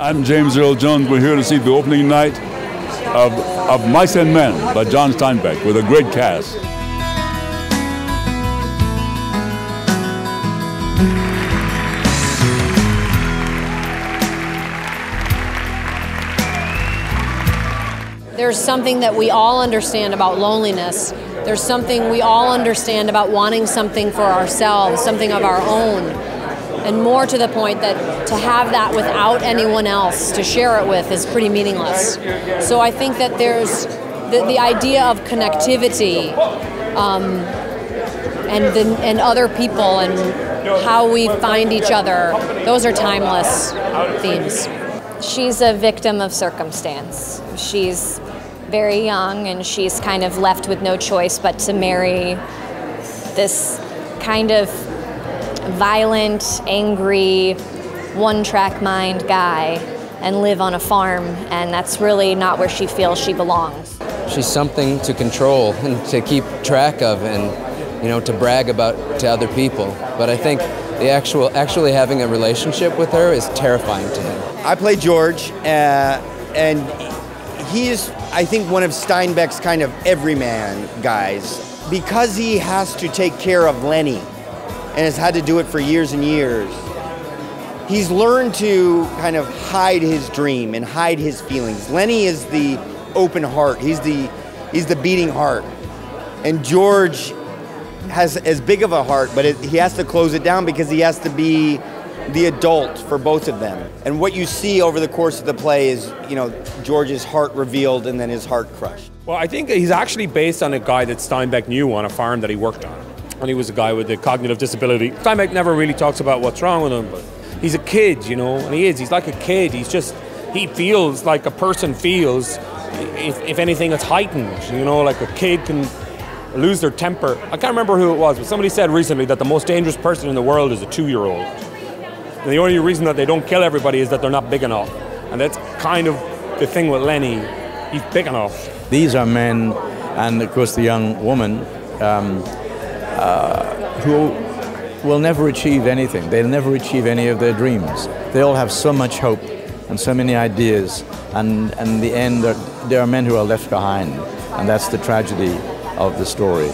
I'm James Earl Jones. We're here to see the opening night of Mice and Men by John Steinbeck with a great cast. There's something that we all understand about loneliness. There's something we all understand about wanting something for ourselves, something of our own. And more to the point that to have that without anyone else to share it with is pretty meaningless. So I think that there's the idea of connectivity and other people and how we find each other, those are timeless themes. She's a victim of circumstance. She's very young and she's kind of left with no choice but to marry this kind of violent, angry, one-track mind guy and live on a farm, and that's really not where she feels she belongs. She's something to control and to keep track of and, you know, to brag about to other people. But I think the actually having a relationship with her is terrifying to him. I play George, and he is, I think, one of Steinbeck's kind of everyman guys. Because he has to take care of Lennie and has had to do it for years and years, he's learned to kind of hide his dream and hide his feelings. Lennie is the open heart. He's the beating heart. And George has as big of a heart, but he has to close it down because he has to be the adult for both of them. And what you see over the course of the play is, you know, George's heart revealed and then his heart crushed. Well, I think he's actually based on a guy that Steinbeck knew on a farm that he worked on. And he was a guy with a cognitive disability. Steinbeck never really talks about what's wrong with him, but he's a kid, you know, and he's like a kid. He feels like a person feels. If anything, it's heightened, you know, like a kid can lose their temper. I can't remember who it was, but somebody said recently that the most dangerous person in the world is a 2-year-old. And the only reason that they don't kill everybody is that they're not big enough. And that's kind of the thing with Lennie. He's big enough. These are men, and of course the young woman, who will never achieve anything. They'll never achieve any of their dreams. They all have so much hope and so many ideas, and in the end there are men who are left behind, and that's the tragedy of the story.